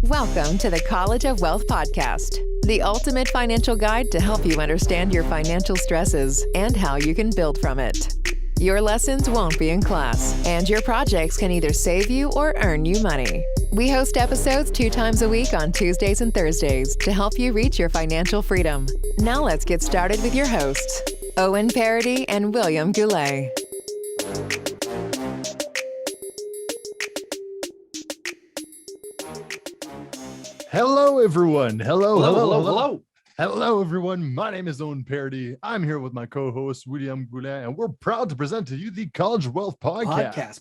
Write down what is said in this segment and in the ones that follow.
Welcome to the College of Wealth podcast, the ultimate financial guide to help you understand your financial stresses and how you can build from it. Your lessons won't be in class, and your projects can either save you or earn you money. We host episodes 2 times a week on Tuesdays and Thursdays to help you reach your financial freedom. Now let's get started with your hosts, Owen, Paradis, and William Goulet. Hello, everyone. Hello. Hello, everyone. My name is Owen Paradis. I'm here with my co-host, William Goulet, and we're proud to present to you the College of Wealth podcast.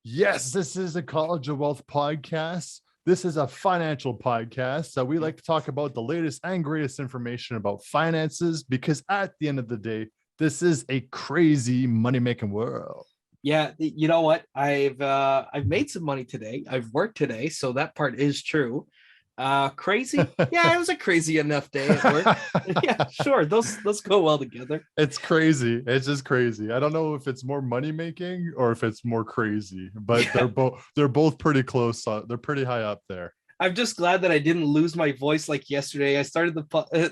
Yes, this is a College of Wealth podcast. This is a financial podcast that we like to talk about the latest and greatest information about finances, because at the end of the day, this is a crazy money-making world. Yeah, you know what? I've made some money today. I've worked today, so that part is true. Crazy? Yeah, it was a crazy enough day at work. Yeah, sure. Those go well together. It's crazy. It's just crazy. I don't know if it's more money making or if it's more crazy, but yeah. they're both pretty close. They're pretty high up there. I'm just glad that I didn't lose my voice like yesterday. I started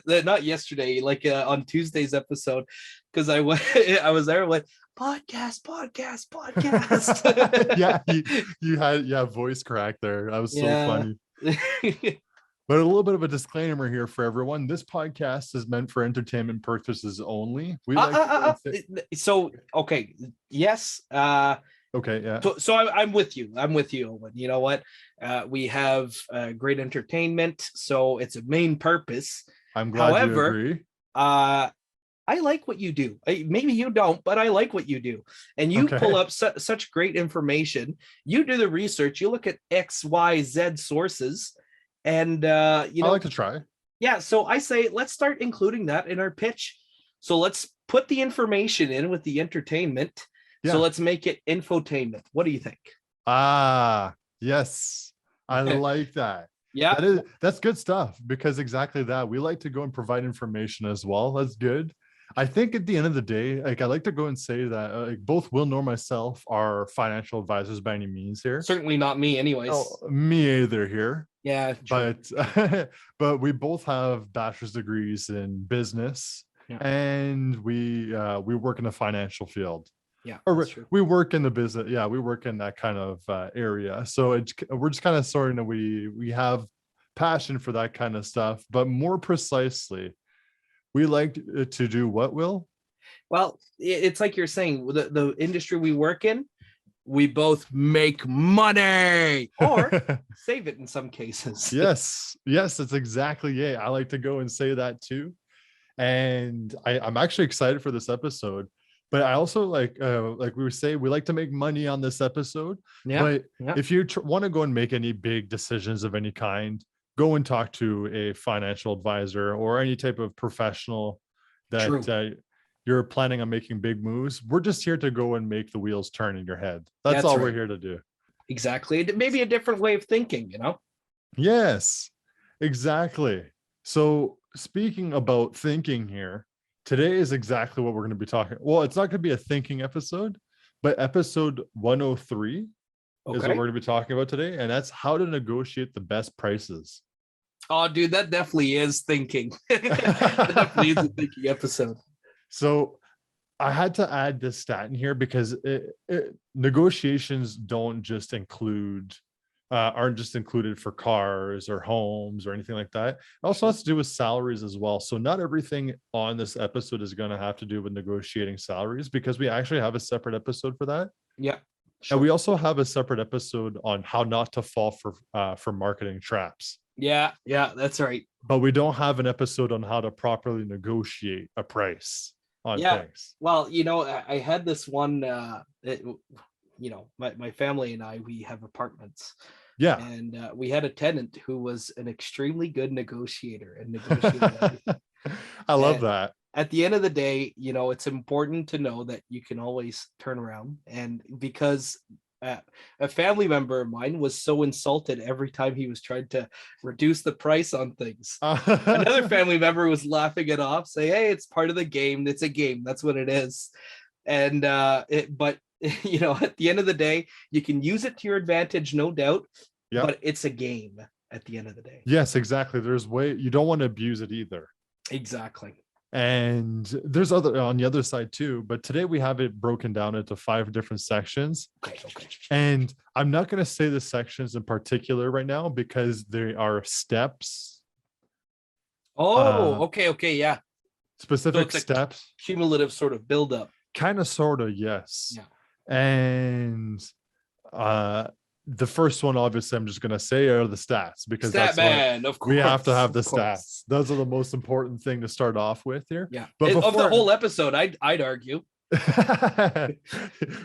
not yesterday, like on Tuesday's episode, because I was there and went podcast. Yeah, you had voice crack there. That was so funny. But a little bit of a disclaimer here for everyone. This podcast is meant for entertainment purposes only. We okay. Yes. Okay, yeah. So I'm with you. Owen. You know what? We have great entertainment, so it's a main purpose. I'm glad you agree. I like what you do. Maybe you don't, but I like what you do. And you pull up such great information. You do the research. You look at X, Y, Z sources, and I like to try. Yeah. So I say let's start including that in our pitch. So let's put the information in with the entertainment. Yeah. So let's make it infotainment. What do you think? Yes. I like that. Yeah. That's good stuff, because exactly that. We like to go and provide information as well. That's good. I think at the end of the day, like I like to go and say that both Will nor myself are financial advisors by any means here. Certainly not me anyways. Me either here. Yeah. True. But we both have bachelor's degrees in business, and we work in the financial field. Yeah, or we work in the business. Yeah, we work in that kind of area. So we're just kind of sorry that we have passion for that kind of stuff. But more precisely, we like to do what, Will? Well, it's like you're saying, the industry we work in, we both make money or save it in some cases. Yes, that's exactly it. I like to go and say that too. And I'm actually excited for this episode. But I also like we say, we like to make money on this episode. Yeah. But if you want to go and make any big decisions of any kind, go and talk to a financial advisor or any type of professional that you're planning on making big moves. We're just here to go and make the wheels turn in your head. That's all we're here to do. Exactly. Maybe a different way of thinking, Yes, exactly. So speaking about thinking here, today is exactly what we're going to be talking. Well, it's not going to be a thinking episode, but episode 103 is what we're going to be talking about today. And that's how to negotiate the best prices. Oh, dude, that definitely is thinking. That definitely is a thinking episode. So I had to add this stat in here because negotiations don't just aren't just included for cars or homes or anything like that. It also has to do with salaries as well. So not everything on this episode is going to have to do with negotiating salaries, because we actually have a separate episode for that. Yeah. Sure. And we also have a separate episode on how not to fall for marketing traps. Yeah, that's right. But we don't have an episode on how to properly negotiate a price on things. Well, I had this one, my family and we have apartments. Yeah. And we had a tenant who was an extremely good negotiator and negotiated everything. I love that. At the end of the day, it's important to know that you can always turn around. And because a family member of mine was so insulted every time he was trying to reduce the price on things. Another family member was laughing it off, saying, hey, it's part of the game. It's a game. That's what it is. And but at the end of the day, you can use it to your advantage, no doubt. Yeah. but it's a game at the end of the day. Yes, exactly. You don't want to abuse it either. Exactly. And there's other on the other side too, but today we have it broken down into 5 different sections. Okay. And I'm not going to say the sections in particular right now because they are steps. Okay, yeah. Specific So steps. Cumulative sort of buildup. Kind of, sort of, yes. Yeah. And the first one, obviously, I'm just going to say are the stats because Stat man, of course. we have to have the of course. stats. Those are the most important thing to start off with here. Yeah. But of the whole episode, I'd argue.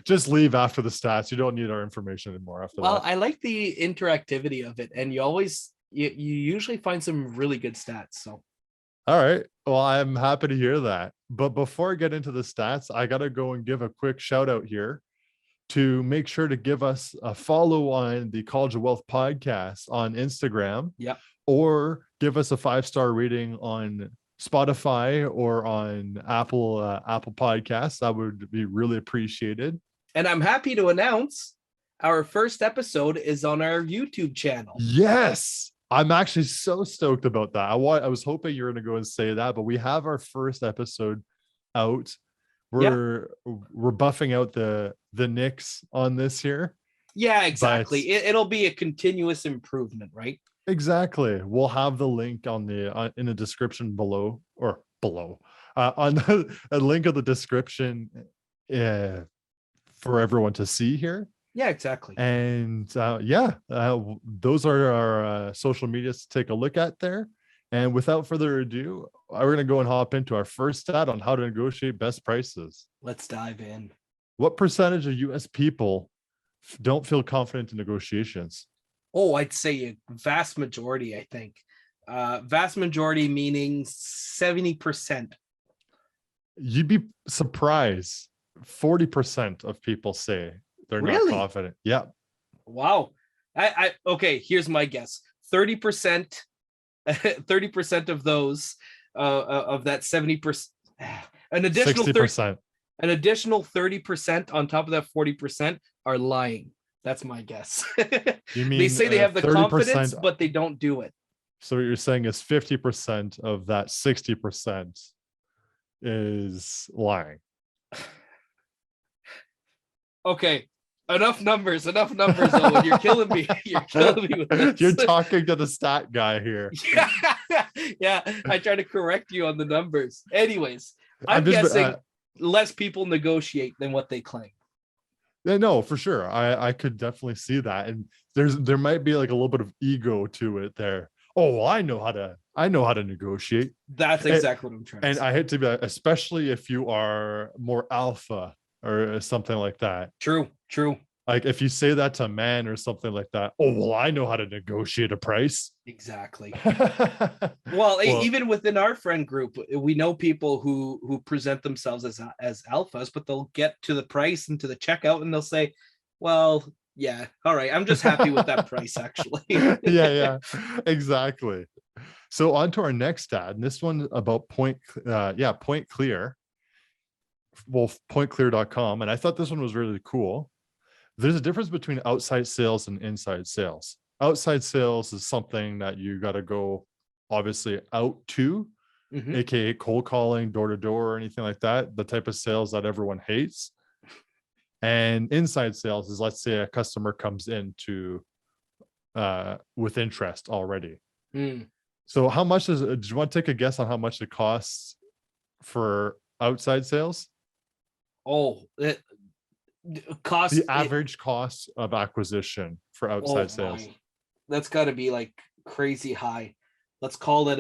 Just leave after the stats. You don't need our information anymore after that. Well, I like the interactivity of it, and you usually find some really good stats. So, all right. Well, I'm happy to hear that. But before I get into the stats, I gotta go and give a quick shout out here to make sure to give us a follow on the College of Wealth podcast on Instagram. Yeah. Or give us a 5-star rating on Spotify or on Apple Podcasts. That would be really appreciated. And I'm happy to announce our first episode is on our YouTube channel. Yes. I'm actually so stoked about that. I was hoping you were going to go and say that, but we have our first episode out. We're buffing out the nicks on this here. Yeah, exactly. It'll be a continuous improvement, right? Exactly. We'll have the link on the in the description below on a link of the description for everyone to see here. Yeah, exactly. And those are our social medias to take a look at there. And without further ado, we're going to go and hop into our first stat on how to negotiate best prices. Let's dive in. What percentage of US people don't feel confident in negotiations? Oh, I'd say a vast majority, I think. Vast majority meaning 70%. You'd be surprised. 40% of people say they're not confident. Yeah. Wow. Okay, here's my guess. 30% of those of that 70%, an additional 60%. An additional 30% on top of that 40% are lying. That's my guess. You mean they say they have the 30%, confidence, but they don't do it. So what you're saying is 50% of that 60% is lying. Okay. Enough numbers, Owen. You're killing me. You're killing me with this. You're talking to the stat guy here. Yeah, I try to correct you on the numbers. Anyways, I'm guessing less people negotiate than what they claim. Yeah, no, for sure. I could definitely see that. And there might be like a little bit of ego to it there. Oh, well, I know how to negotiate. That's exactly what I'm trying to say. And I hate to be, especially if you are more alpha or something like that. True. Like if you say that to a man or something like that, oh, well, I know how to negotiate a price. Exactly. well, even within our friend group, we know people who present themselves as alphas, but they'll get to the price and to the checkout and they'll say, well, yeah, all right, I'm just happy with that price, actually. yeah, exactly. So on to our next stat, and this one about Point Clear. Well, pointclear.com. And I thought this one was really cool. There's a difference between outside sales and inside sales. Outside sales is something that you got to go obviously out to, aka cold calling, door to door, or anything like that. The type of sales that everyone hates. And inside sales is, let's say a customer comes in with interest already. So how much do you want to take a guess on how much it costs for outside sales? The average cost of acquisition for outside sales. That's got to be like crazy high. Let's call it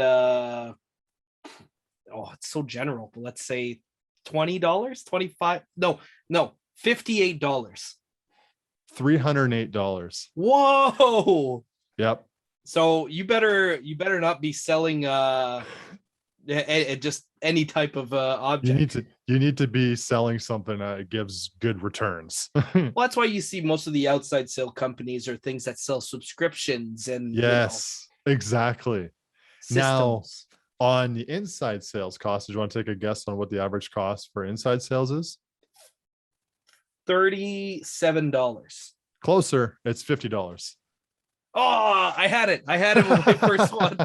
it's so general, but let's say $20, 25, no, $58. $308. Whoa. Yep. So you better not be selling just any type of object. You need to be selling something that gives good returns. Well, that's why you see most of the outside sale companies are things that sell subscriptions and yes, exactly. systems. Now on the inside sales cost, do you want to take a guess on what the average cost for inside sales is? $37. Closer, it's $50. Oh, I had it with my first one.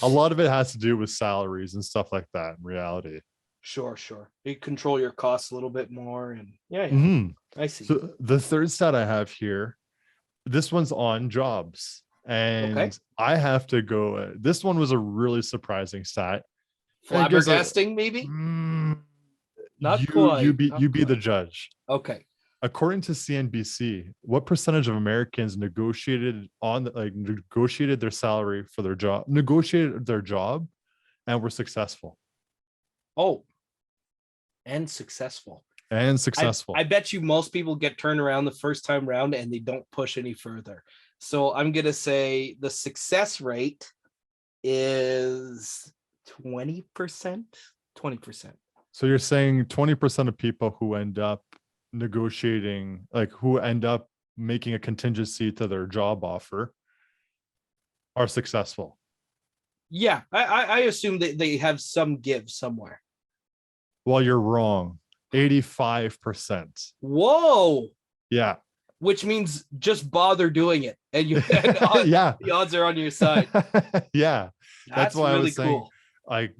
A lot of it has to do with salaries and stuff like that in reality. Sure. You control your costs a little bit more, and yeah. Mhm. I see. So the third stat I have here, this one's on jobs. And Okay. I have to go. This one was a really surprising stat. And it gives Flabbergasting, maybe? Not you quite. you be the judge. Okay. According to CNBC, what percentage of Americans negotiated their salary for their job, negotiated their job, and were successful? Oh, and successful. And successful. I bet you most people get turned around the first time round and they don't push any further. So I'm going to say the success rate is 20%. 20%. So you're saying 20% of people who end up negotiating, like who end up making a contingency to their job offer, are successful. Yeah, I assume that they have some give somewhere. Well, you're wrong. 85%. Whoa. Yeah. Which means just bother doing it, and Yeah, the odds are on your side. Yeah, that's why really I was saying, cool. like,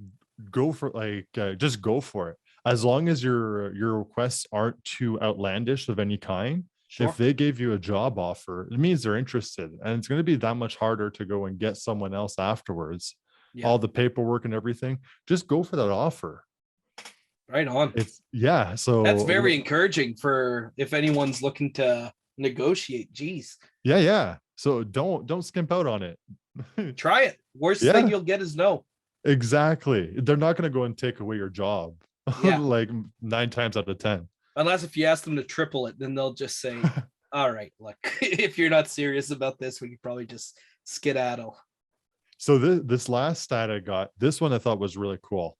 go for just go for it. As long as your requests aren't too outlandish of any kind. Sure. If they gave you a job offer, it means they're interested, and it's going to be that much harder to go and get someone else afterwards. Yeah. All the paperwork and everything, just go for that offer. Right on. So that's very encouraging for if anyone's looking to negotiate. Geez. Yeah. So don't skimp out on it. Try it. Worst thing you'll get is no. Exactly. They're not going to go and take away your job. Yeah. Like 9 times out of 10. Unless if you ask them to triple it, then they'll just say, all right, look, if you're not serious about this, we could probably just skedaddle. So this last stat I got, this one I thought was really cool,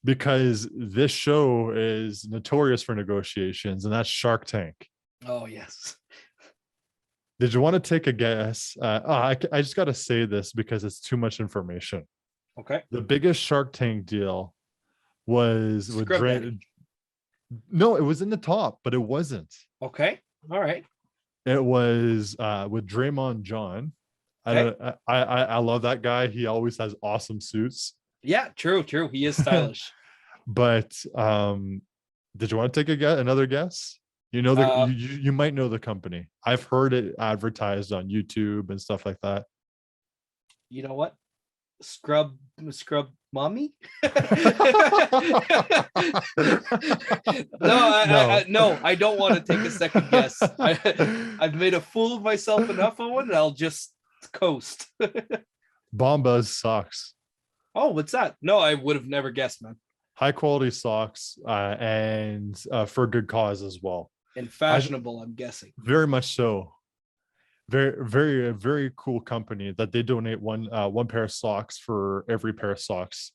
because this show is notorious for negotiations, and that's Shark Tank. Oh, yes. Did you want to take a guess? I just got to say this because it's too much information. Okay. The biggest Shark Tank deal was with No, it was in the top, but it wasn't. Okay. All right. It was with Draymond John. Okay. I love that guy. He always has awesome suits. Yeah, true. He is stylish. But did you want to take another guess? You know, you might know the company. I've heard it advertised on YouTube and stuff like that. You know what? Scrub mommy? No, I don't want to take a second guess. I've made a fool of myself enough, Owen, and I'll just coast. Bombas socks. Oh, what's that? No, I would have never guessed, man. High quality socks, and for good cause as well. And fashionable, I'm guessing. Very much so. Very, very, very cool company that they donate one pair of socks for every pair of socks.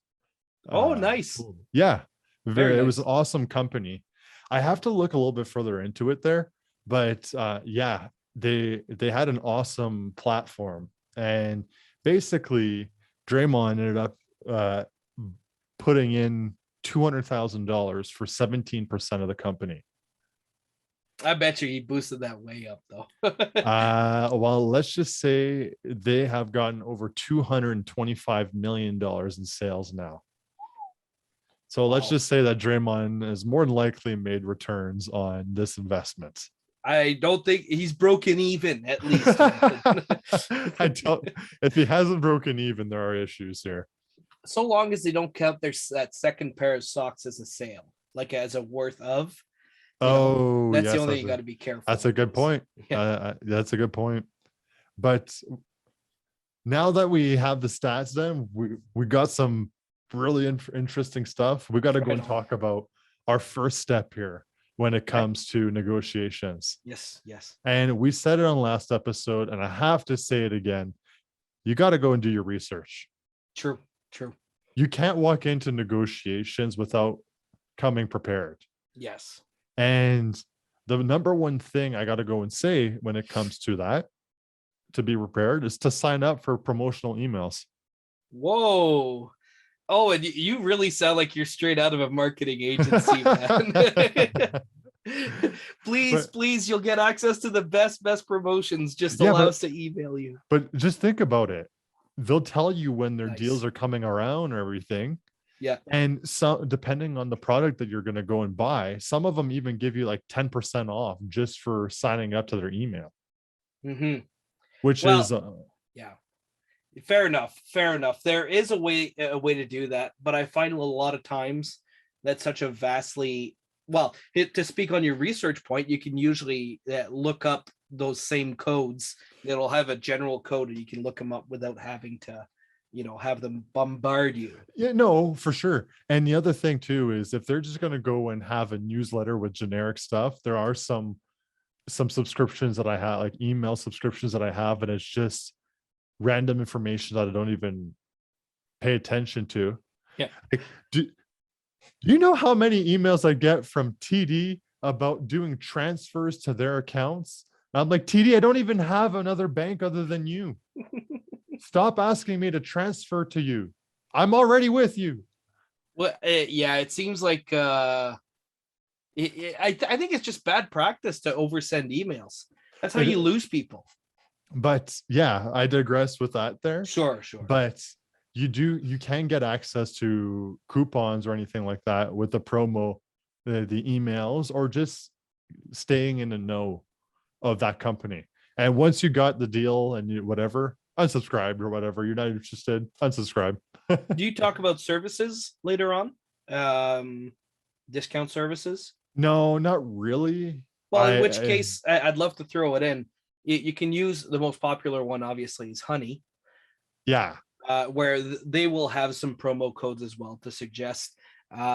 Oh, nice. Yeah, Very nice. It was an awesome company. I have to look a little bit further into it there, but yeah, they had an awesome platform, and basically Draymond ended up putting in $200,000 for 17% of the company. I bet you he boosted that way up, though. Well, let's just say they have gotten over $225 million in sales now. So let's just say that Draymond has more than likely made returns on this investment. I don't think he's broken even, at least. If he hasn't broken even, there are issues here. So long as they don't count that second pair of socks as a sale, like as a worth of. That's the only thing you got to be careful. That's a good point. Yeah. That's a good point. But now that we have the stats, then we got some really interesting stuff. We got to go and talk about our first step here when it comes to negotiations. Yes. And we said it on last episode, and I have to say it again. You got to go and do your research. True. You can't walk into negotiations without coming prepared. Yes. And the number one thing I got to go and say when it comes to that, to be prepared, is to sign up for promotional emails. Whoa. Oh, and you really sound like you're straight out of a marketing agency, man. Please, But please, you'll get access to the best promotions. Just yeah, allow but us to email you. but just think about it. They'll tell you when their deals Nice. are coming around or everything. Yeah. And so depending on the product that you're going to go and buy, some of them even give you like 10% off just for signing up to their email, Hmm. which Well, is yeah. Fair enough. Fair enough. There is a way to do that, but I find a lot of times that's such a vastly to speak on your research point, you can usually look up those same codes. It'll have a general code, and you can look them up without having to, have them bombard you. yeah, no, for sure. And the other thing too is if they're just going to go and have a newsletter with generic stuff, there are some subscriptions that I have, like email subscriptions that I have, and it's just random information that I don't even pay attention to. Yeah. Like, do you know how many emails I get from TD about doing transfers to their accounts? I'm like, TD, I don't even have another bank other than you. Stop asking me to transfer to you. I'm already with you. Well, yeah, it seems like I think it's just bad practice to oversend emails. That's how you lose people. But yeah, I digress with that there. Sure. But you can get access to coupons or anything like that with the promo, the emails, or just staying in the know of that company. And once you got the deal and you whatever, unsubscribed or whatever, you're not interested, unsubscribe. Do you talk about services later on? Discount services? No, not really. Well, in which case, I'd love to throw it in. You can use the most popular one, obviously, is Honey, yeah. where they will have some promo codes as well to suggest.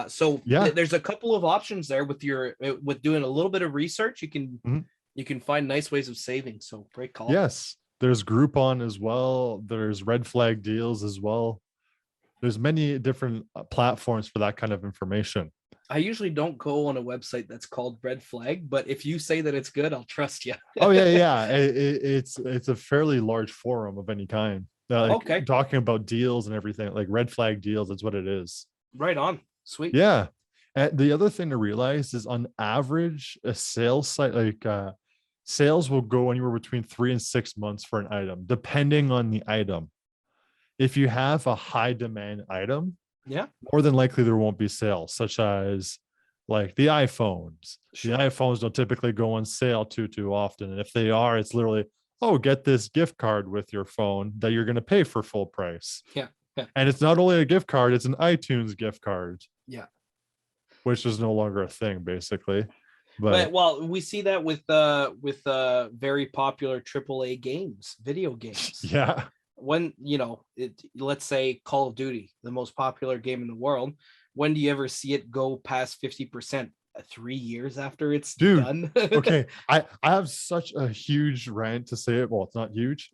So Yeah. there's a couple of options there with doing a little bit of research. You can find nice ways of saving. So great call. Yes. There's Groupon as well. There's red flag deals as well. There's many different platforms for that kind of information. I usually don't go on a website that's called Red Flag, but if you say that it's good, I'll trust you. Oh yeah. It's a fairly large forum of any kind. Okay. Talking about deals and everything, like red flag deals, that's what it is. Right on. Sweet. Yeah. And the other thing to realize is on average, a sales site sales will go anywhere between 3 and 6 months for an item, depending on the item. If you have a high demand item, yeah, more than likely there won't be sales, such as like the iPhones. Sure. The iPhones don't typically go on sale too often. And if they are, it's literally, oh, get this gift card with your phone that you're going to pay for full price. Yeah. And it's not only a gift card, it's an iTunes gift card. Yeah. Which is no longer a thing, basically. But well, we see that with very popular AAA games, video games. Yeah. When let's say Call of Duty, the most popular game in the world, when do you ever see it go past 50%? 3 years after it's done? Okay, I have such a huge rant to say it. Well, it's not huge.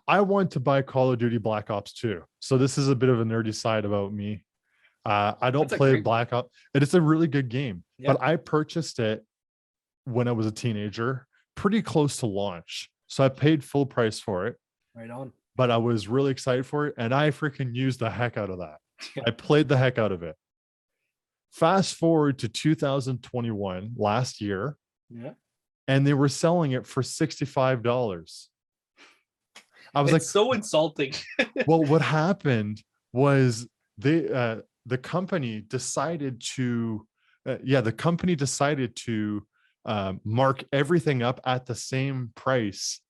I want to buy Call of Duty Black Ops 2. So this is a bit of a nerdy side about me. I don't play Black Ops. It's a really good game, but I purchased it when I was a teenager, pretty close to launch. So I paid full price for it. Right on. But I was really excited for it, and I freaking used the heck out of that. I played the heck out of it. Fast forward to 2021, last year, and they were selling it for $65. I was so insulting. Well, what happened was the company decided to mark everything up at the same price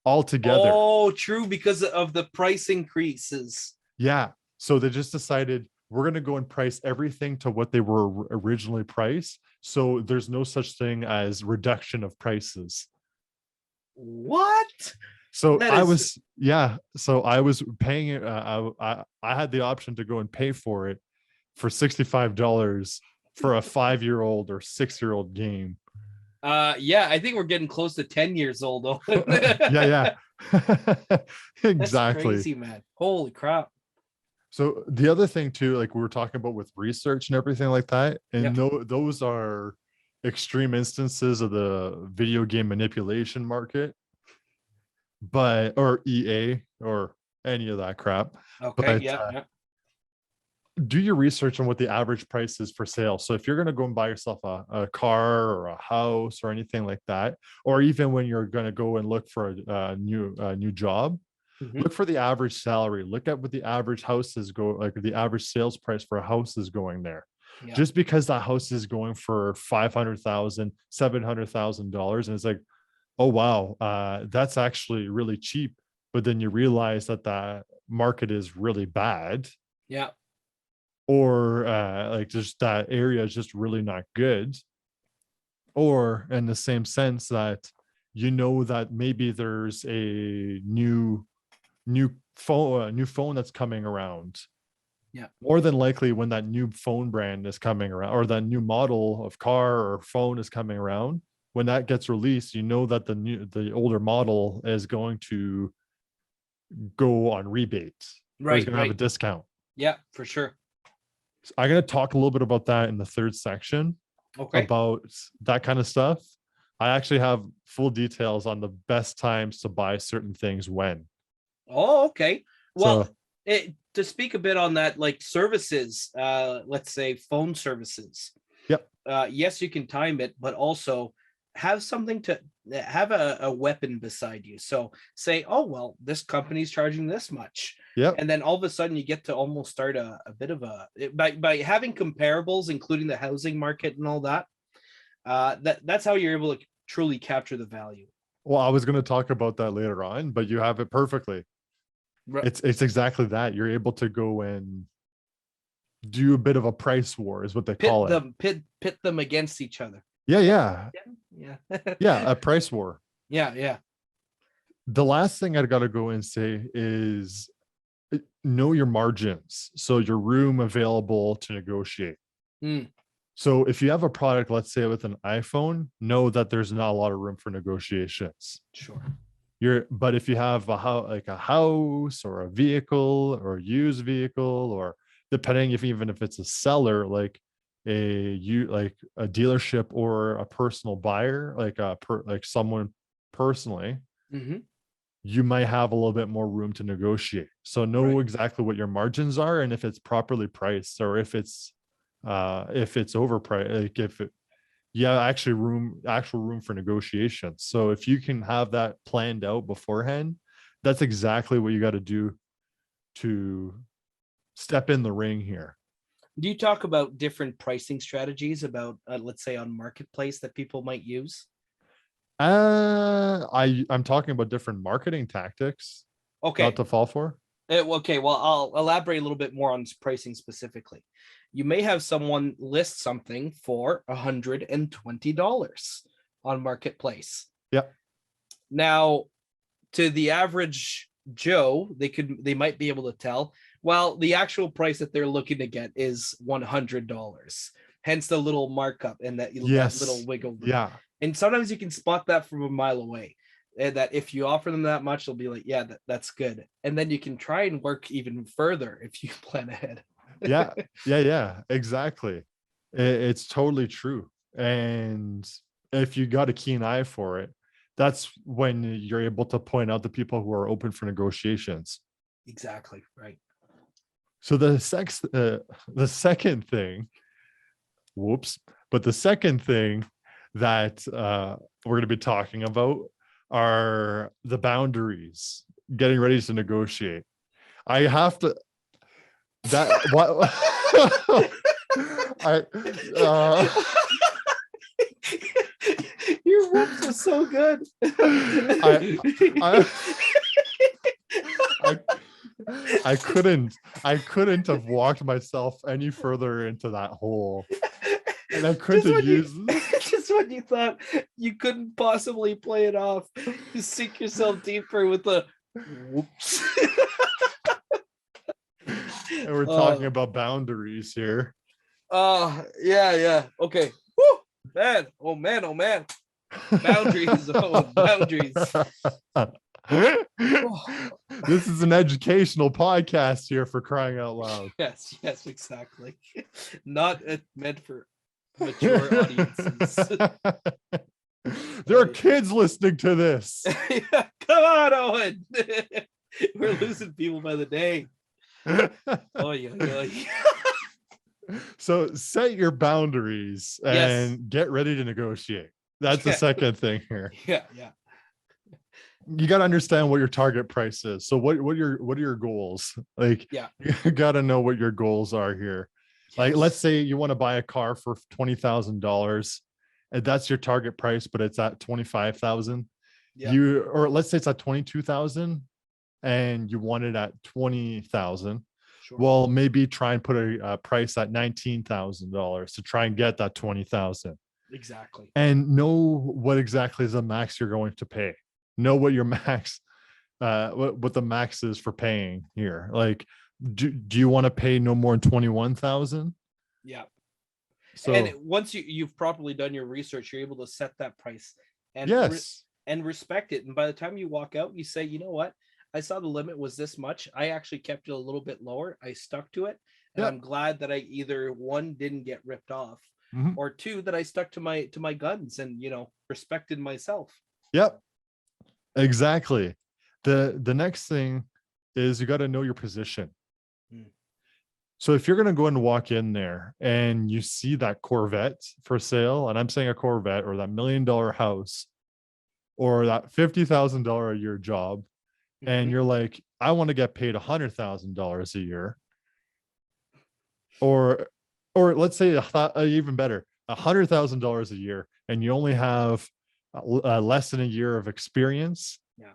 altogether. Oh, true, because of the price increases. Yeah. So they just decided we're going to go and price everything to what they were originally priced. So there's no such thing as reduction of prices. What? So So I was paying it. I had the option to go and pay for it for $65 for a 5-year-old or 6-year-old game. I think we're getting close to 10 years old. yeah. Exactly. That's crazy, man. Holy crap. So the other thing too, like we were talking about with research and everything like that, and those are extreme instances of the video game manipulation market, or EA or any of that crap. Okay, do your research on what the average price is for sale. So if you're going to go and buy yourself a car or a house or anything like that, or even when you're going to go and look for a new job, Mhm. look for the average salary. Look at what the average houses go, like the average sales price for a house is going there. Yeah. Just because that house is going for $500,000, $700,000, and it's like, oh wow, that's actually really cheap. But then you realize that that market is really bad, Yeah. or like just that area is just really not good. Or in the same sense that you know that maybe there's a new phone that's coming around. Yeah. More than likely, when that new phone brand is coming around, or that new model of car or phone is coming around, when that gets released, you know that the older model is going to go on rebates, or is Right. going to have a Right. discount. Yeah, for sure. So I'm going to talk a little bit about that in the third section, Okay. about that kind of stuff. I actually have full details on the best times to buy certain things when. Oh, okay. Well, So to speak a bit on that, like services, let's say phone services. yep. Yes, you can time it, but also have something to have a weapon beside you. So say, oh, well, this company's charging this much. Yep. And then all of a sudden you get to almost start a bit of by having comparables, including the housing market and all that. That's how you're able to truly capture the value. Well, I was going to talk about that later on, but you have it perfectly. Right. It's exactly that. You're able to go and do a bit of a price war, is what they call it. Pit them against each other. Yeah. Yeah. Yeah, a price war. Yeah. The last thing I got to go and say is know your margins. So your room available to negotiate. Mm. So if you have a product, let's say with an iPhone, know that there's not a lot of room for negotiations. Sure. But if you have a house or a vehicle or a used vehicle, or depending even if it's a seller, like a dealership or a personal buyer, like someone personally, Mm-hmm. you might have a little bit more room to negotiate. So know Right. exactly what your margins are, and if it's properly priced, or if it's overpriced, like if it, yeah, actual room for negotiation. So if you can have that planned out beforehand, that's exactly what you got to do to step in the ring here. Do you talk about different pricing strategies about, let's say, on marketplace that people might use? I'm talking about different marketing tactics Okay. not to fall for. Okay. Well, I'll elaborate a little bit more on pricing specifically. You may have someone list something for $120 on marketplace. Yep. Now, to the average Joe, they might be able to tell, well, the actual price that they're looking to get is $100. Hence the little markup and that little wiggle room. Yeah. And sometimes you can spot that from a mile away. And that if you offer them that much, they'll be like, yeah, that's good. And then you can try and work even further if you plan ahead. Yeah, exactly. It's totally true. And if you got a keen eye for it, that's when you're able to point out the people who are open for negotiations. Exactly. Right. So the second thing, but the second thing that we're going to be talking about are the boundaries, getting ready to negotiate. I have to that what Your whoops are so good. I couldn't have walked myself any further into that hole, and I couldn't have used just when you thought you couldn't possibly play it off, you sink yourself deeper with the whoops. And we're talking about boundaries here. Yeah. Okay. Woo! Man. Oh man. Boundaries. Boundaries. This is an educational podcast here, for crying out loud. Yes, exactly. Not meant for mature audiences. There are kids listening to this. Yeah, come on, Owen. We're losing people by the day. Oh yeah. So set your boundaries Yes. and get ready to negotiate. That's the Yeah. second thing here. Yeah. Yeah. You got to understand what your target price is. So what are your goals? Like Yeah. you got to know what your goals are here. Like let's Yes. say you want to buy a car for $20,000 and that's your target price, but it's at 25,000. Yeah. You or let's say it's at 22,000 and you want it at 20,000. Sure. Well, maybe try and put a price at $19,000 to try and get that 20,000 Exactly. and know what exactly is the max you're going to pay. Know what your max, what the max is for paying here. Like, do you want to pay no more than 21,000? Yeah. And So once you've properly done your research, you're able to set that price and yes, and respect it. And by the time you walk out, you say, you know what? I saw the limit was this much. I actually kept it a little bit lower. I stuck to it. And yeah, I'm glad that I either one didn't get ripped off mhm, or two that I stuck to my guns and respected myself. yep, exactly. The next thing is you got to know your position. Mm. So if you're going to go and walk in there and you see that Corvette for sale, and I'm saying a Corvette or that $1 million house or that $50,000 a year job, and Mhm. you're like, I want to get paid $100,000 a year, or let's say even better, $100,000 a year, and you only have less than a year of experience, Yeah.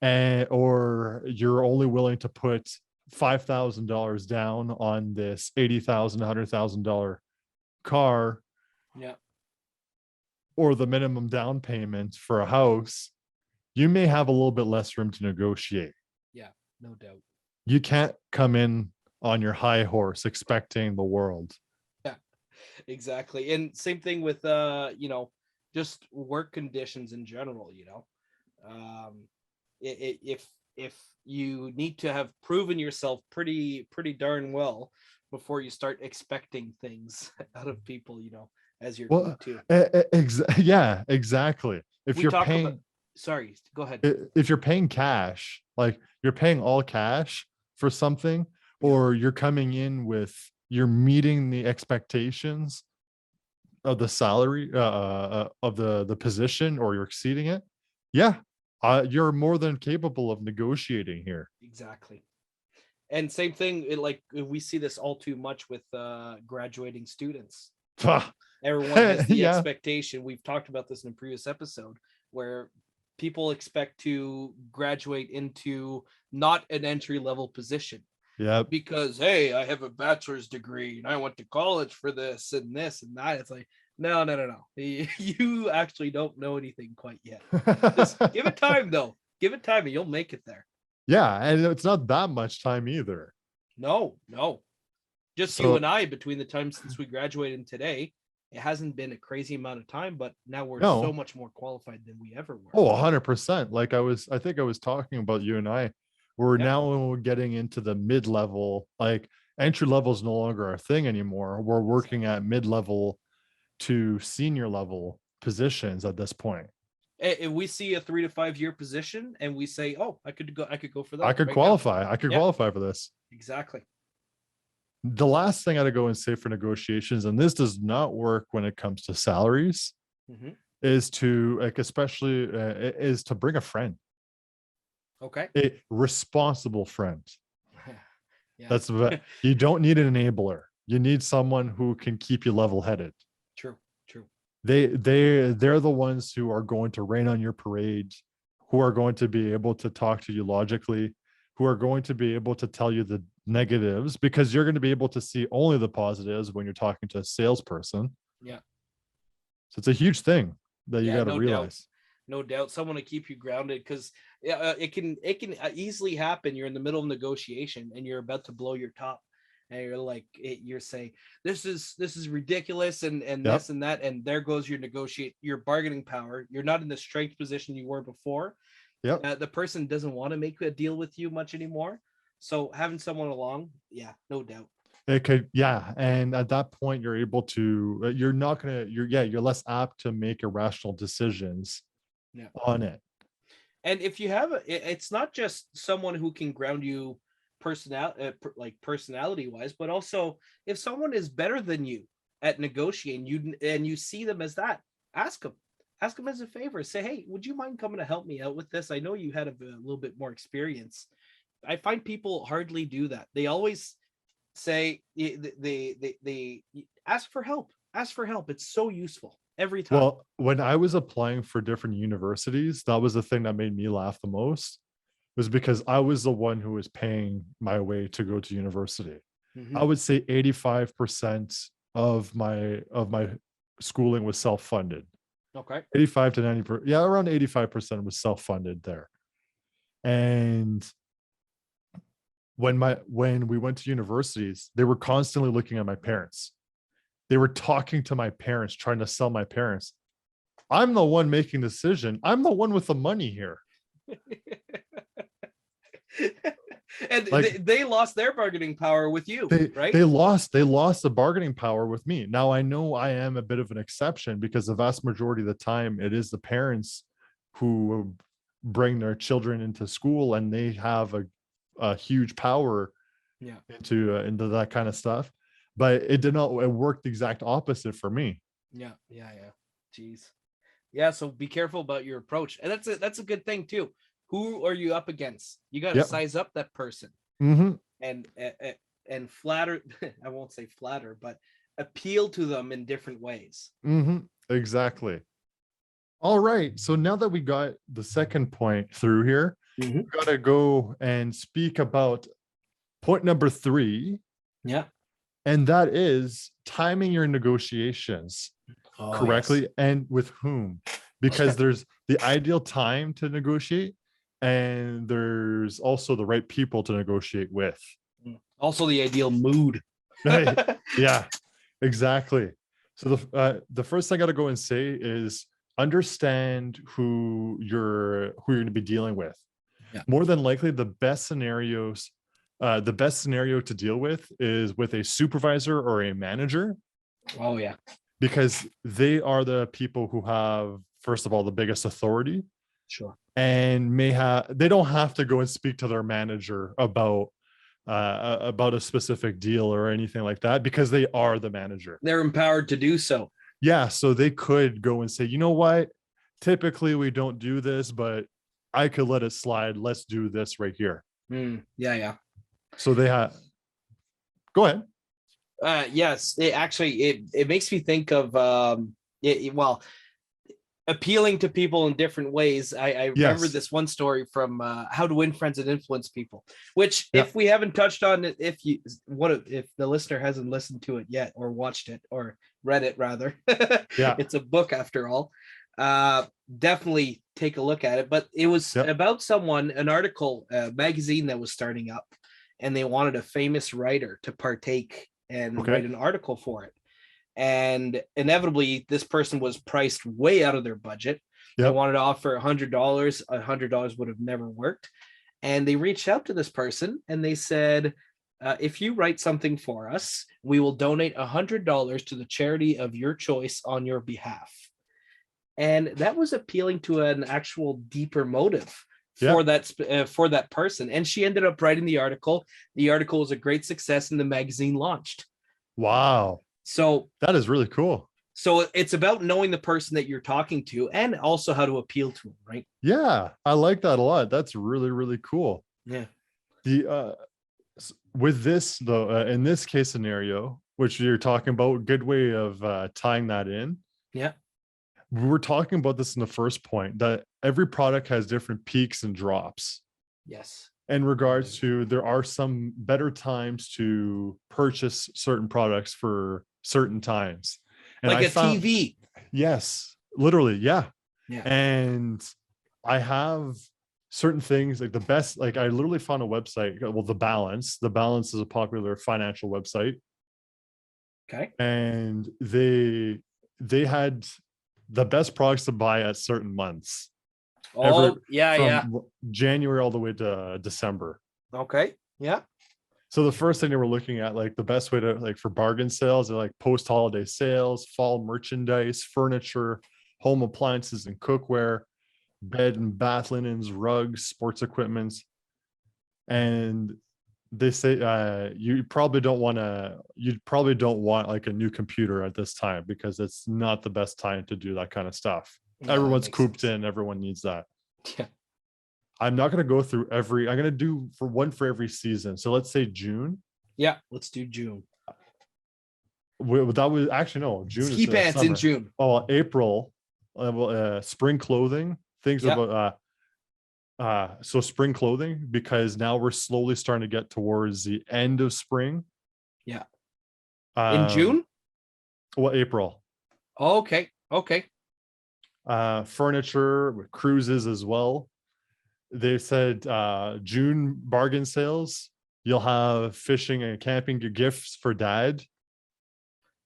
and or you're only willing to put $5,000 down on this $80,000, $100,000 car, Yeah. or the minimum down payment for a house, you may have a little bit less room to negotiate. Yeah. No doubt. You can't come in on your high horse expecting the world. Yeah. Exactly. And same thing with just work conditions in general, Um if you need to have proven yourself pretty darn well before you start expecting things out of people, as you're going Well, to. yeah, exactly. If We you're talk about paying, sorry, go ahead. if you're paying cash, like you're paying all cash for something, Yeah. or you're coming in with, you're meeting the expectations of the salary of the position, or you're exceeding it, yeah, you're more than capable of negotiating here. Exactly. And same thing, like we see this all too much with graduating students. Everyone has the Yeah, expectation. We've talked about this in a previous episode where people expect to graduate into not an entry level position yeah. because, hey, I have a bachelor's degree and I went to college for this and this and that. It's like, no, no, no, no. You actually don't know anything quite yet. Just give it time, though. Give it time and you'll make it there. Yeah, and it's not that much time either. No, no. Just you So and I between the time since we graduated and today. It hasn't been a crazy amount of time, but now we're so no, much more qualified than we ever were. oh, 100%. Like I think I was talking about you and I. We're Yeah. now getting into the mid-level, like entry level is no longer a thing anymore. We're working at mid-level to senior level positions at this point. If we see a 3 to 5 year position and we say, "Oh, I could go for that." I could right now. qualify. I could Yeah, qualify for this. exactly. The last thing I gotta go and say for negotiations, and this does not work when it comes to salaries, Hmm. is to like, especially is to bring a friend, Okay. a responsible friend. Yeah. That's what you don't need an enabler. You need someone who can keep you level-headed. True. True. They're the ones who are going to rain on your parade, who are going to be able to talk to you logically, who are going to be able to tell you the negatives, because you're going to be able to see only the positives when you're talking to a salesperson. Yeah. So it's a huge thing that you Yeah. got to No doubt. realize. No doubt. Someone to keep you grounded because it can easily happen. You're in the middle of negotiation and you're about to blow your top, and you're like you're saying this is ridiculous and Yep. this and that, and there goes your bargaining power. You're not in the strength position you were before. Yep. The person doesn't want to make a deal with you much anymore. So having someone along, yeah, no doubt. It could, yeah. And at that point, you're able to, you're not going to, you're less apt to make irrational decisions Yeah. on it. And if you have it's not just someone who can ground you personality wise, but also if someone is better than you at negotiating, you see them as that, ask them as a favor. Say, hey, would you mind coming to help me out with this? I know you had a little bit more experience. I find people hardly do that. They always say they ask for help. Ask for help. It's so useful every time. Well, when I was applying for different universities, that was the thing that made me laugh the most, was because I was the one who was paying my way to go to university. I would say 85% of my schooling was self-funded. Okay. 85 to 90%. Yeah, around 85% was self-funded there. And when we went to universities, they were constantly looking at my parents. They were talking to my parents, trying to sell my parents. I'm the one making the decision. I'm the one with the money here. And Like, they lost their bargaining power with you, right? They lost the bargaining power with me. Now I know I am a bit of an exception, because the vast majority of the time it is the parents who bring their children into school, and they have a huge power into that kind of stuff. But it worked the exact opposite for me. Yeah. Jeez. Yeah, so be careful about your approach. And that's a good thing too. Who are you up against? You got to size up that person. And flatter, I won't say flatter, but appeal to them in different ways. Exactly. All right. So now that we got the second point through here, we got to go and speak about point number 3. Yeah. And that is timing your negotiations correctly, and with whom, because there's the ideal time to negotiate, and there's also the right people to negotiate with. Also the ideal mood. Yeah, exactly. So the first thing I got to go and say is understand who you're going to be dealing with. Yeah. More than likely, the best scenario to deal with is with a supervisor or a manager. Oh yeah. Because they are the people who have, first of all, the biggest authority. Sure. And they don't have to go and speak to their manager about a specific deal or anything like that, because they are the manager. They're empowered to do so. Yeah. So they could go and say, you know what? Typically we don't do this, but I could let it slide. Let's do this right here. Yeah. So they have, go ahead. Yes, it makes me think of appealing to people in different ways. I remember this one story from How to Win Friends and Influence People, which if we haven't touched on it, if the listener hasn't listened to it yet or watched it or read it rather, it's a book after all. Definitely take a look at it. But it was about an article, magazine that was starting up, and they wanted a famous writer to partake and write an article for it. And inevitably, this person was priced way out of their budget. They wanted to offer $100. $100 would have never worked. And they reached out to this person and they said, if you write something for us, we will donate $100 to the charity of your choice on your behalf. And that was appealing to an actual deeper motive for that person. And she ended up writing the article. The article was a great success and the magazine launched. Wow. So that is really cool. So it's about knowing the person that you're talking to and also how to appeal to them, right? Yeah, I like that a lot. That's really, really cool. Yeah. With this though, in this case scenario, which you're talking about, good way of tying that in. Yeah. We were talking about this in the first point, that every product has different peaks and drops. Yes. In regards to, there are some better times to purchase certain products for certain times. And like TV. Yes, literally. Yeah. Yeah. And I have certain things like the best, like I literally found a website. Well, The Balance is a popular financial website. Okay. And they had the best products to buy at certain months. From January all the way to December. Okay. Yeah. So the first thing they were looking at, like the best way to, like for bargain sales, they're like post-holiday sales, fall merchandise, furniture, home appliances and cookware, bed and bath linens, rugs, sports equipments. And they say you probably don't want like a new computer at this time, because it's not the best time to do that kind of stuff. Yeah, that Everyone's makes cooped sense. in, everyone needs that. Yeah. I'm not going to go through every, I'm going to do for one for every season. So let's say June. Yeah, let's do June. That was actually, no, June Ski is pants summer. in June. Oh, April, spring clothing, things Yeah. about, so spring clothing, because now we're slowly starting to get towards the end of spring. Yeah. In June? Well, April. Oh, okay. Okay. Furniture with cruises as well. They said June bargain sales. You'll have fishing and camping gifts for dad.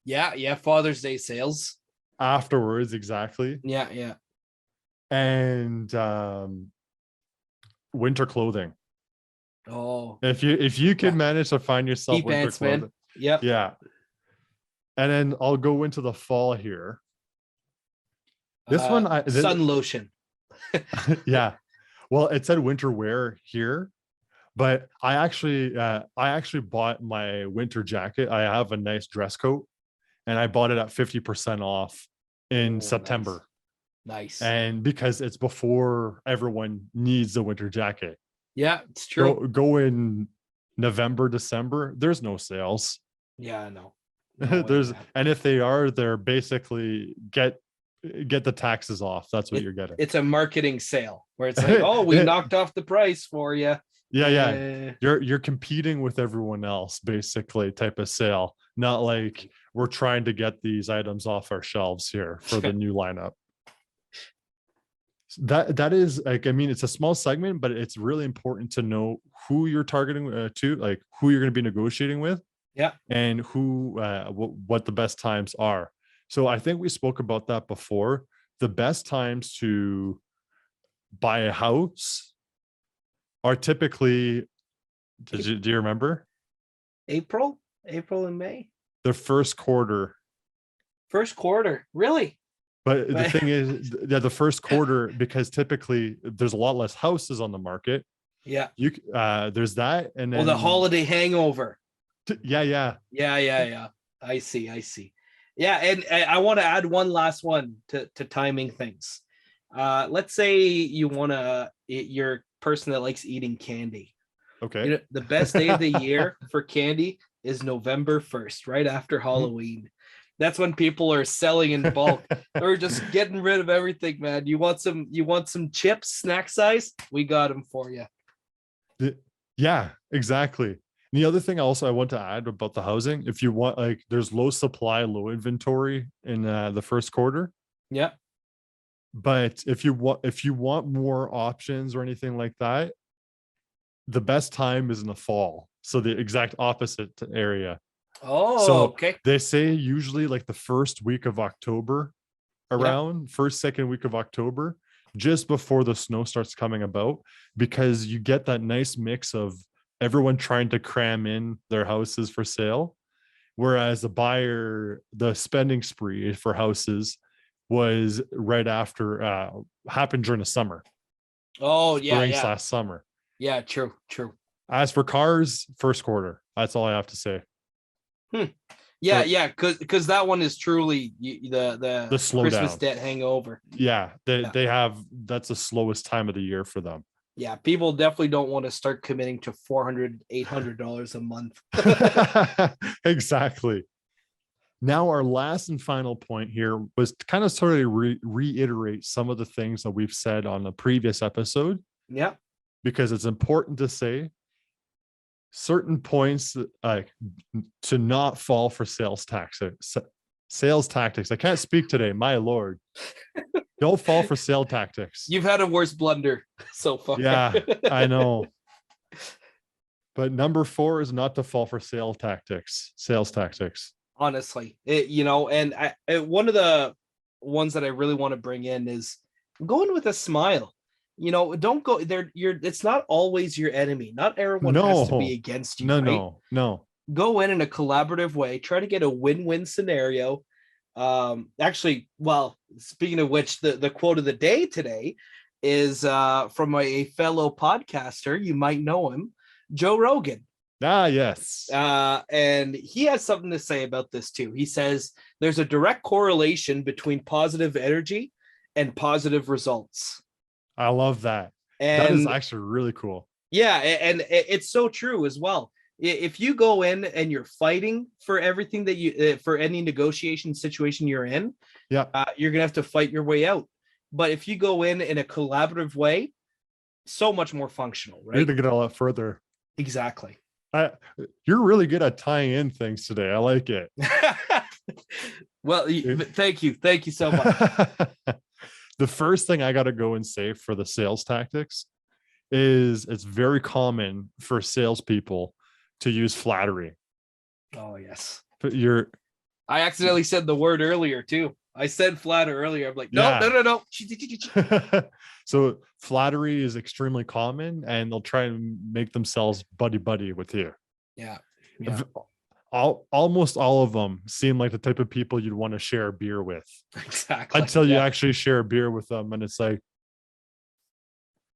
Yeah, yeah. Father's Day sales. Afterwards, exactly. Yeah, yeah. And winter clothing. Oh, If you could yeah. manage to find yourself Ski winter pants, clothing. man. Yep. Yeah. And then I'll go into the fall here. This one, sun lotion. yeah. Well, it said winter wear here, but I actually bought my winter jacket. I have a nice dress coat, and I bought it at 50% off in September. Nice. And because it's before everyone needs a winter jacket. Yeah, it's true. Go in November, December, there's no sales. Yeah, I know. No and if they are, they're basically get the taxes off. That's what you're getting. It's a marketing sale where it's like, oh, we knocked off the price for you. Yeah. You're competing with everyone else, basically, type of sale. Not like we're trying to get these items off our shelves here for the new lineup. That is, like, I mean, it's a small segment, but it's really important to know who you're targeting to, like who you're going to be negotiating with. Yeah. And who what the best times are. So I think we spoke about that before. The best times to buy a house are typically, do you remember? April and May. The first quarter. First quarter, really? But the thing is, the first quarter, because typically there's a lot less houses on the market. Yeah. There's that, and then the holiday hangover. Yeah. I see. Yeah, and I want to add one last one to timing things. Let's say you're a person that likes eating candy. Okay. The best day of the year for candy is November 1st, right after Halloween. That's when people are selling in bulk. They're just getting rid of everything, man. You want some chips, snack size? We got them for you. Yeah, exactly. And the other thing also I want to add about the housing, if you want, like, there's low supply, low inventory in the first quarter. Yeah. But if you want more options or anything like that, the best time is in the fall. So the exact opposite area. Oh, so okay. They say usually like the first week of October, second week of October, just before the snow starts coming about, because you get that nice mix of everyone trying to cram in their houses for sale. Whereas the spending spree for houses was right after, happened during the summer. Oh, yeah. Last summer. Yeah, true. As for cars, first quarter. That's all I have to say. Yeah, because that one is truly the Christmas debt hangover. Yeah, they have, that's the slowest time of the year for them. Yeah, people definitely don't want to start committing to $400-$800 a month. Exactly. Now, our last and final point here was to kind of sort of reiterate some of the things that we've said on the previous episode. Yeah. Because it's important to say certain points, like to not fall for sales tactics. I can't speak today, my lord. Don't fall for sales tactics. You've had a worse blunder so far. Yeah, I know. But number 4 is not to fall for sales tactics. Honestly, and one of the ones that I really want to bring in is going with a smile. Don't go there. It's not always your enemy. Not everyone has to be against you. No. Go in a collaborative way. Try to get a win-win scenario. Actually, well, speaking of which, the quote of the day today is from a fellow podcaster. You might know him, Joe Rogan. Yes. And he has something to say about this too. He says there's a direct correlation between positive energy and positive results. I love that. That is And actually really cool. yeah, and it's so true as well. If you go in and you're fighting for everything that you for any negotiation situation you're in, Yeah. you're gonna have to fight your way out. But if you go in a collaborative way, so much more functional, You're right? to get a lot further. Exactly. You're really good at tying in things today. I like it. Well, thank you so much. The first thing I got to go and say for the sales tactics is it's very common for salespeople to use flattery. Oh yes. But I accidentally said the word earlier too. I said flatter earlier. I'm like, no. So flattery is extremely common, and they'll try and make themselves buddy with you. Yeah. Almost all of them seem like the type of people you'd want to share a beer with. Exactly. Until you actually share a beer with them, and it's like,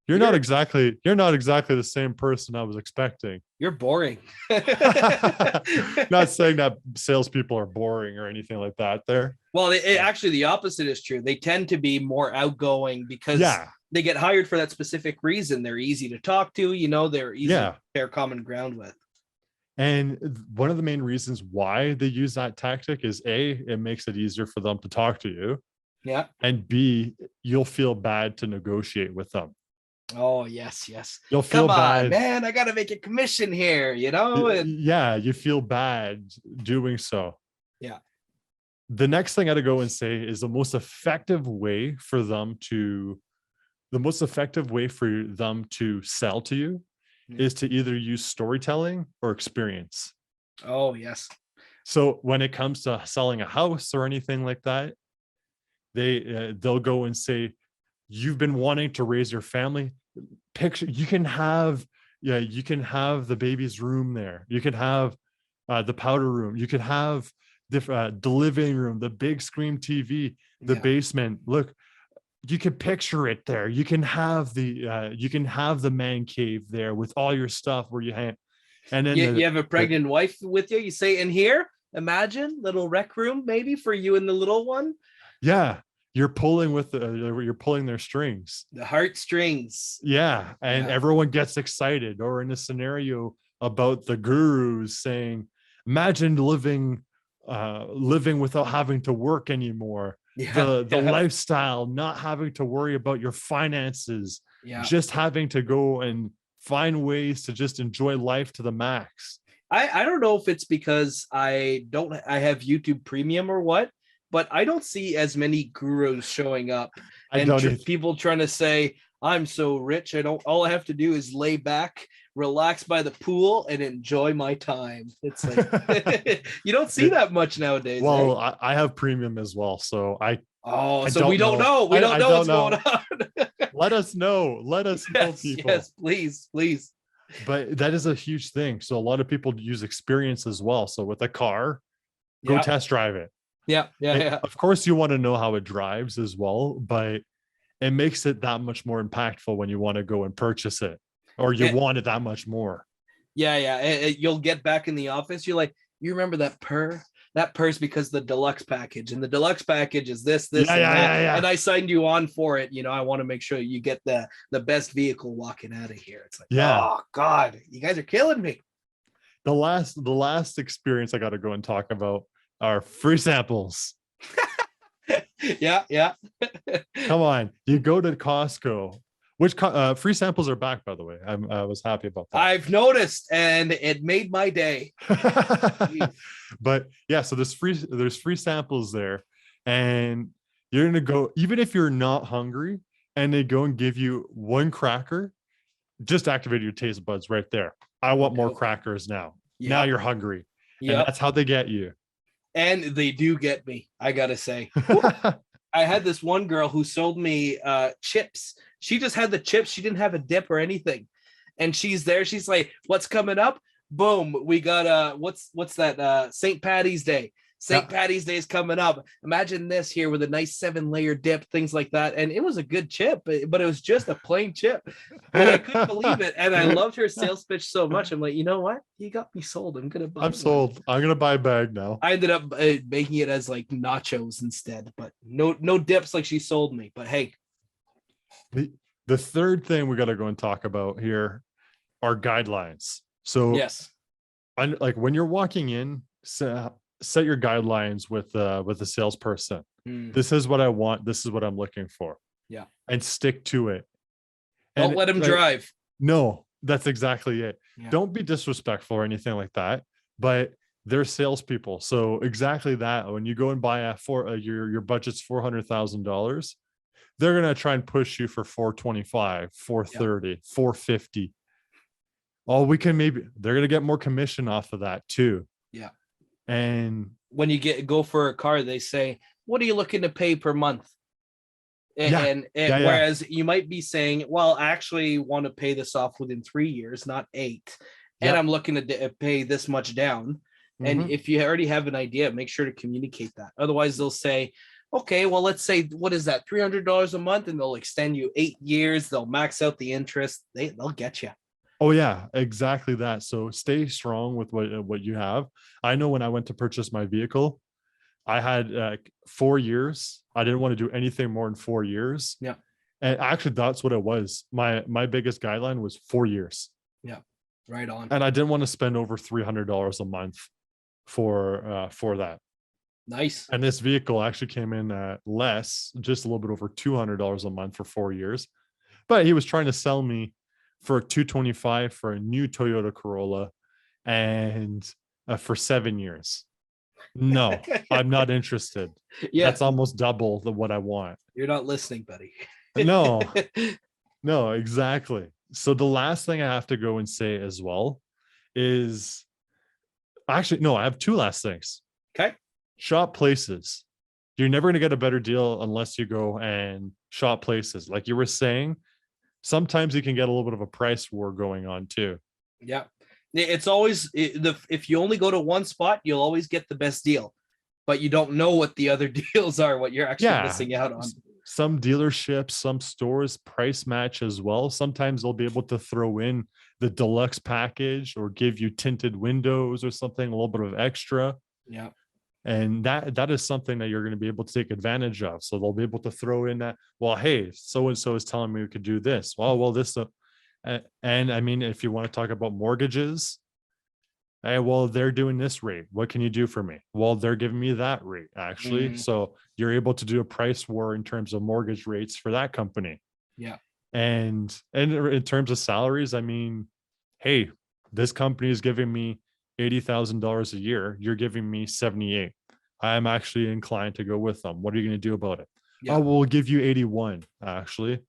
you're not exactly the same person I was expecting. You're boring. Not saying that salespeople are boring or anything like that there. Well, actually the opposite is true. They tend to be more outgoing because they get hired for that specific reason. They're easy to talk to, they're easy to share common ground with. And one of the main reasons why they use that tactic is A, it makes it easier for them to talk to you. Yeah. And B, you'll feel bad to negotiate with them. Oh, yes. You'll feel bad. Man, I got to make a commission here, Yeah, you feel bad doing so. Yeah. The next thing I got to go and say is the most effective way for them to sell to you is to either use storytelling or experience. Oh, yes. So when it comes to selling a house or anything like that, they'll go and say, you've been wanting to raise your family. You can have the baby's room there. You can have the powder room. You could have the living room, the big screen TV, the basement. Look, you can picture it there. You can have the man cave there with all your stuff where you hang. And then you have a pregnant wife with you. You say, in here, imagine little rec room maybe for you and the little one. Yeah. You're pulling their strings, the heartstrings. Yeah. And everyone gets excited. Or in a scenario about the gurus saying, imagine living without having to work anymore. The lifestyle, not having to worry about your finances, just having to go and find ways to just enjoy life to the max. I don't know if it's because I have YouTube Premium or what, but I don't see as many gurus showing up and people trying to say, I'm so rich. All I have to do is lay back, relax by the pool and enjoy my time. It's like, you don't see that much nowadays. Well, right? I have premium as well. So we don't know. We don't know what's going on. Let us know. Let us know, people. Yes, please. But that is a huge thing. So a lot of people use experience as well. So with a car, go test drive it. Yeah. Of course, you want to know how it drives as well, but it makes it that much more impactful when you want to go and purchase it, or you want it that much more. Yeah. You'll get back in the office. You're like, you remember that purse because the deluxe package, and the deluxe package is this, and that. Yeah. And I signed you on for it. I want to make sure you get the best vehicle walking out of here. It's like, oh God, you guys are killing me. The last experience I got to go and talk about are free samples. Yeah. Come on, you go to Costco, which free samples are back, by the way. I was happy about that. I've noticed, and it made my day. But yeah, so there's free samples there, and you're gonna go, even if you're not hungry, and they go and give you one cracker, just activate your taste buds right there. I want more crackers now. Yep. Now you're hungry. Yeah, that's how they get you. And they do get me, I gotta say. I had this one girl who sold me chips. She just had the chips. She didn't have a dip or anything. And she's there. She's like, what's coming up? Boom. We got what's that? St. Patty's Day. St. Patty's Day is coming up. Imagine this here with a nice 7-layer dip, things like that. And it was a good chip, but it was just a plain chip. And I couldn't believe it. And I loved her sales pitch so much. I'm like, you know what? You got me sold. I'm going to buy I'm sold. I'm going to buy a bag now. I ended up making it as like nachos instead, but no dips like she sold me. But hey. The third thing we got to go and talk about here are guidelines. So yes, like when you're walking in, set your guidelines with the salesperson. This is what I want. This is what I'm looking for. Yeah. And stick to it. Don't let him drive. No, that's exactly it. Yeah. Don't be disrespectful or anything like that. But they're salespeople. So exactly that. When you go and buy your budget's $400,000, they're going to try and push you for 425, 430, 450. They're going to get more commission off of that too. Yeah. And when you go for a car, they say, what are you looking to pay per month? Whereas you might be saying, well, I actually want to pay this off within 3 years, not 8. And I'm looking to pay this much down. And if you already have an idea, make sure to communicate that. Otherwise they'll say, okay, well, let's say, what is that? $300 a month, and they'll extend you 8 years. They'll max out the interest. They'll get you. Oh yeah, exactly that. So stay strong with what you have. I know when I went to purchase my vehicle, I had 4 years. I didn't want to do anything more than 4 years. Yeah. And actually that's what it was. My biggest guideline was 4 years. Yeah. Right on. And I didn't want to spend over $300 a month for that. Nice. And this vehicle actually came in at less, just a little bit over $200 a month for 4 years. But he was trying to sell me for $225 for a new Toyota Corolla and for 7 years. No, I'm not interested. Yeah. That's almost double what I want. You're not listening, buddy. No, exactly. So the last thing I have to go and say as well is actually, no, I have two last things. Okay. Shop places. You're never going to get a better deal unless you go and shop places. Like you were saying, sometimes you can get a little bit of a price war going on too. Yeah. It's always if you only go to one spot, you'll always get the best deal, but you don't know what the other deals are, what you're actually missing out on. Some dealerships, some stores price match as well. Sometimes they'll be able to throw in the deluxe package or give you tinted windows or something, a little bit of extra. Yeah. And that is something that you're going to be able to take advantage of. So they'll be able to throw in that, well, hey, so-and-so is telling me we could do this. Well, this, and I mean, if you want to talk about mortgages, hey, well, they're doing this rate. What can you do for me? Well, they're giving me that rate actually. So you're able to do a price war in terms of mortgage rates for that company. Yeah. And in terms of salaries, I mean, hey, this company is giving me $80,000 a year. You're giving me 78. I'm actually inclined to go with them. What are you going to do about it? Yeah. Oh, we'll give you 81 actually.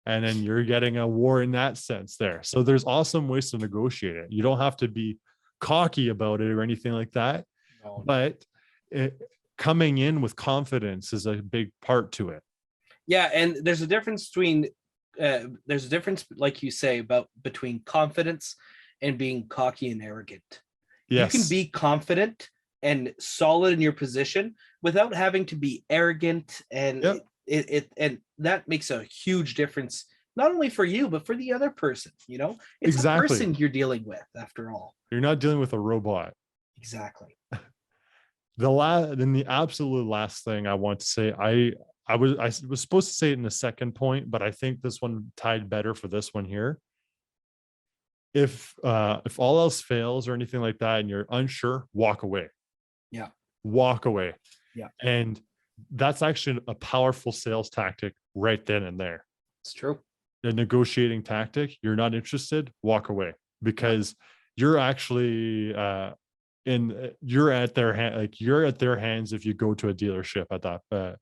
And then you're getting a war in that sense there. So there's awesome ways to negotiate it. You don't have to be cocky about it or anything like that. No. But coming in with confidence is a big part to it. Yeah. And there's a difference between, like you say, between confidence and being cocky and arrogant. Yes. You can be confident and solid in your position without having to be arrogant, and and that makes a huge difference, not only for you but for the other person. It's exactly. A person you're dealing with after all. You're not dealing with a robot. Exactly. Then the absolute last thing I want to say, I was supposed to say it in the second point, but I think this one tied better for this one here. If all else fails or anything like that and you're unsure, walk away. Yeah. Walk away. Yeah. And that's actually a powerful sales tactic right then and there. It's true. The negotiating tactic, you're not interested, walk away, because you're actually you're at their hands if you go to a dealership at that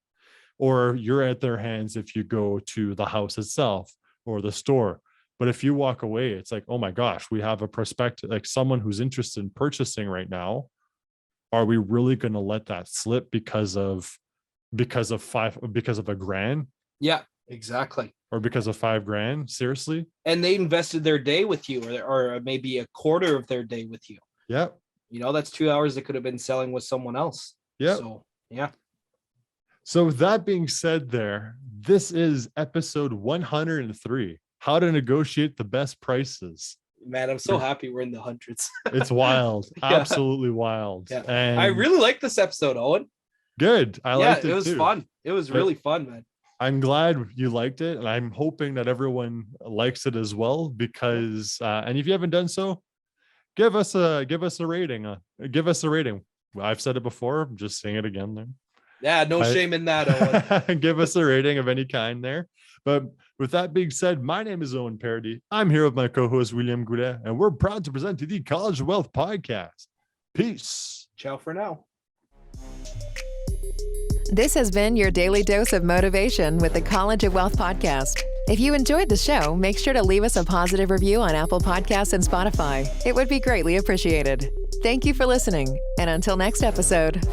or you're at their hands if you go to the house itself or the store. But if you walk away, it's like, oh my gosh, we have a prospective, like someone who's interested in purchasing right now. Are we really going to let that slip because of $1,000? Yeah, exactly. Or because of $5,000? Seriously? And they invested their day with you, or maybe a quarter of their day with you. Yeah. that's 2 hours that could have been selling with someone else. Yeah. So, yeah. So with that being said there, this is episode 103, how to negotiate the best prices. Man, I'm so happy we're in the hundreds. It's wild. Yeah. Absolutely wild. Yeah. And I really like this episode, Owen. good. I liked it was too. fun. It was really fun, man. I'm glad you liked it, and I'm hoping that everyone likes it as well, because and if you haven't done so, give us a rating. Give us a rating. I've said it before, I'm just saying it again there. Yeah, no shame in that, Owen. Give us a rating of any kind there. But with that being said, my name is Owen Paradis. I'm here with my co-host William Goulet, and we're proud to present the College of Wealth podcast. Peace. Ciao for now. This has been your daily dose of motivation with the College of Wealth podcast. If you enjoyed the show, make sure to leave us a positive review on Apple Podcasts and Spotify. It would be greatly appreciated. Thank you for listening, and until next episode.